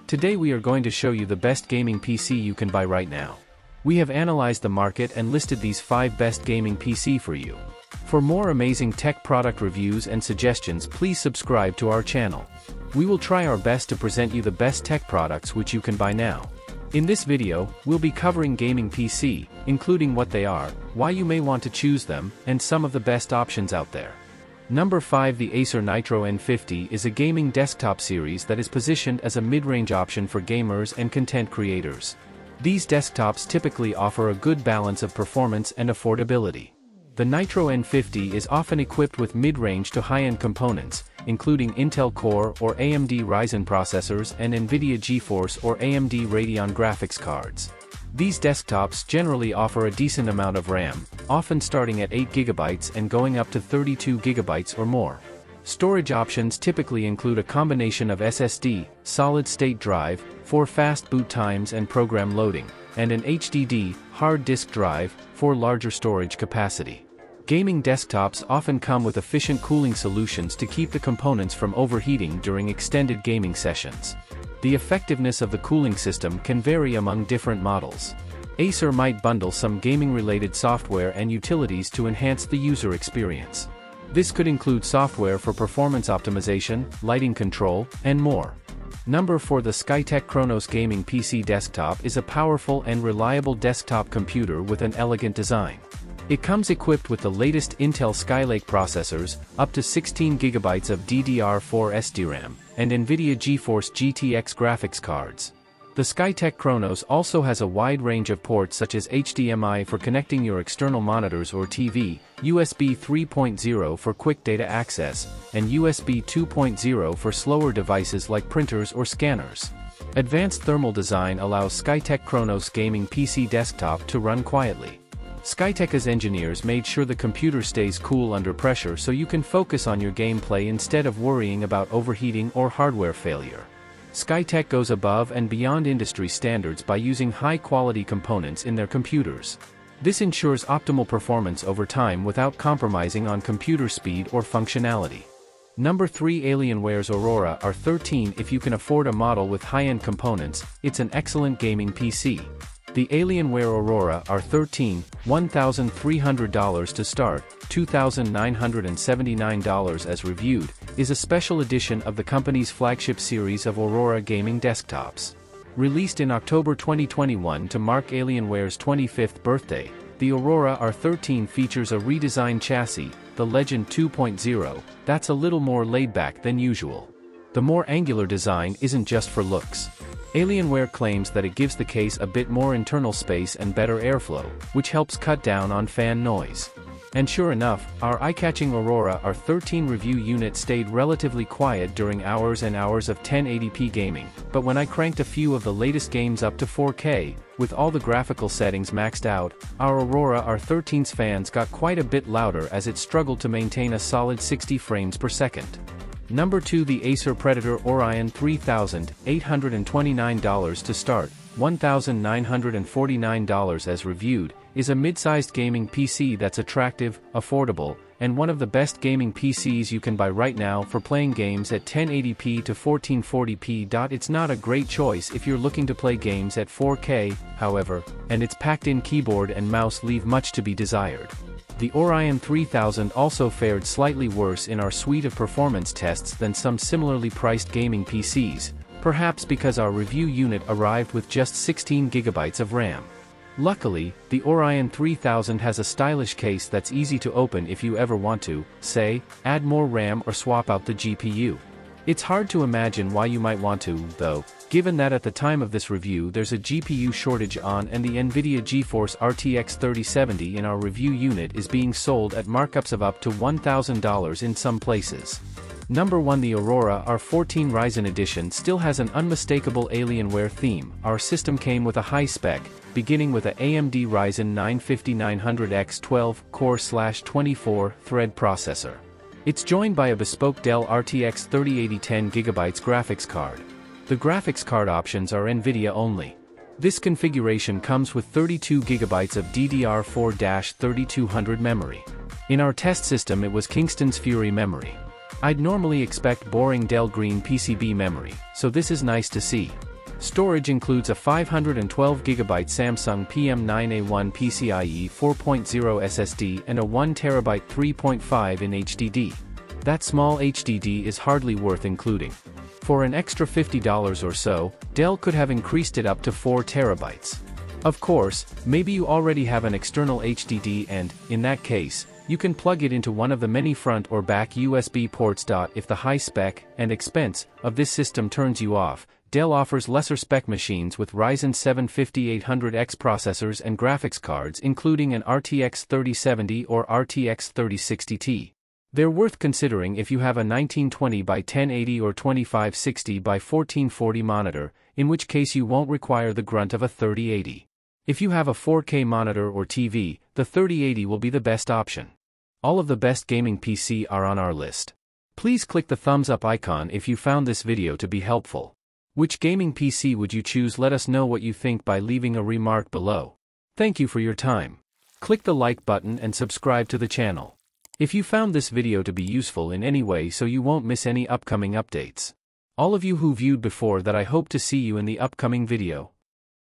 Today we are going to show you the best gaming PC you can buy right now. We have analyzed the market and listed these 5 best gaming PC for you. For more amazing tech product reviews and suggestions, please subscribe to our channel. We will try our best to present you the best tech products which you can buy now. In this video, we'll be covering gaming PC, including what they are, why you may want to choose them, and some of the best options out there. Number 5. The Acer Nitro N50 is a gaming desktop series that is positioned as a mid-range option for gamers and content creators. These desktops typically offer a good balance of performance and affordability. The Nitro N50 is often equipped with mid-range to high-end components, including Intel Core or AMD Ryzen processors and NVIDIA GeForce or AMD Radeon graphics cards. These desktops generally offer a decent amount of RAM, often starting at 8GB and going up to 32GB or more. Storage options typically include a combination of SSD, solid-state drive, for fast boot times and program loading, and an HDD, hard disk drive, for larger storage capacity. Gaming desktops often come with efficient cooling solutions to keep the components from overheating during extended gaming sessions. The effectiveness of the cooling system can vary among different models. Acer might bundle some gaming-related software and utilities to enhance the user experience. This could include software for performance optimization, lighting control, and more. Number 4. The Skytech Kronos gaming PC desktop is a powerful and reliable desktop computer with an elegant design. It comes equipped with the latest Intel Skylake processors, up to 16GB of DDR4 SDRAM, and NVIDIA GeForce GTX graphics cards. The Skytech Kronos also has a wide range of ports such as HDMI for connecting your external monitors or TV, USB 3.0 for quick data access, and USB 2.0 for slower devices like printers or scanners. Advanced thermal design allows Skytech Kronos gaming PC desktop to run quietly. Skytech's engineers made sure the computer stays cool under pressure so you can focus on your gameplay instead of worrying about overheating or hardware failure. Skytech goes above and beyond industry standards by using high-quality components in their computers. This ensures optimal performance over time without compromising on computer speed or functionality. Number 3. Alienware's Aurora R13. If you can afford a model with high-end components, it's an excellent gaming PC. The Alienware Aurora R13, $1,300 to start, $2,979 as reviewed, is a special edition of the company's flagship series of Aurora gaming desktops. Released in October 2021 to mark Alienware's 25th birthday, the Aurora R13 features a redesigned chassis, the Legend 2.0, that's a little more laid-back than usual. The more angular design isn't just for looks. Alienware claims that it gives the case a bit more internal space and better airflow, which helps cut down on fan noise. And sure enough, our eye-catching Aurora R13 review unit stayed relatively quiet during hours and hours of 1080p gaming, but when I cranked a few of the latest games up to 4K, with all the graphical settings maxed out, our Aurora R13's fans got quite a bit louder as it struggled to maintain a solid 60 frames per second. Number 2. The Acer Predator Orion $3,829 to start, $1,949 as reviewed, is a mid-sized gaming PC that's attractive, affordable, and one of the best gaming PCs you can buy right now for playing games at 1080p to 1440p. It's not a great choice if you're looking to play games at 4K, however, and its packed-in keyboard and mouse leave much to be desired. The Orion 3000 also fared slightly worse in our suite of performance tests than some similarly priced gaming PCs, perhaps because our review unit arrived with just 16GB of RAM. Luckily, the Orion 3000 has a stylish case that's easy to open if you ever want to, say, add more RAM or swap out the GPU. It's hard to imagine why you might want to, though, given that at the time of this review there's a GPU shortage on and the NVIDIA GeForce RTX 3070 in our review unit is being sold at markups of up to $1,000 in some places. Number 1. The Aurora R14 Ryzen edition still has an unmistakable Alienware theme. Our system came with a high spec, beginning with a AMD Ryzen 9 5900X 12-core/24 thread processor. It's joined by a bespoke Dell RTX 3080 10GB graphics card. The graphics card options are NVIDIA only. This configuration comes with 32GB of DDR4-3200 memory. In our test system it was Kingston's Fury memory. I'd normally expect boring Dell Green PCB memory, so this is nice to see. Storage includes a 512GB Samsung PM9A1 PCIe 4.0 SSD and a 1TB 3.5 in HDD. That small HDD is hardly worth including. For an extra $50 or so, Dell could have increased it up to 4 TB. Of course, maybe you already have an external HDD and, in that case, you can plug it into one of the many front or back USB ports. If the high spec and expense of this system turns you off, Dell offers lesser spec machines with Ryzen 7 5800X processors and graphics cards including an RTX 3070 or RTX 3060 Ti. They're worth considering if you have a 1920 by 1080 or 2560 by 1440 monitor, in which case you won't require the grunt of a 3080. If you have a 4K monitor or TV, the 3080 will be the best option. All of the best gaming PC are on our list. Please click the thumbs up icon if you found this video to be helpful. Which gaming PC would you choose? Let us know what you think by leaving a remark below. Thank you for your time. Click the like button and subscribe to the channel. If you found this video to be useful in any way so you won't miss any upcoming updates. All of you who viewed before that, I hope to see you in the upcoming video.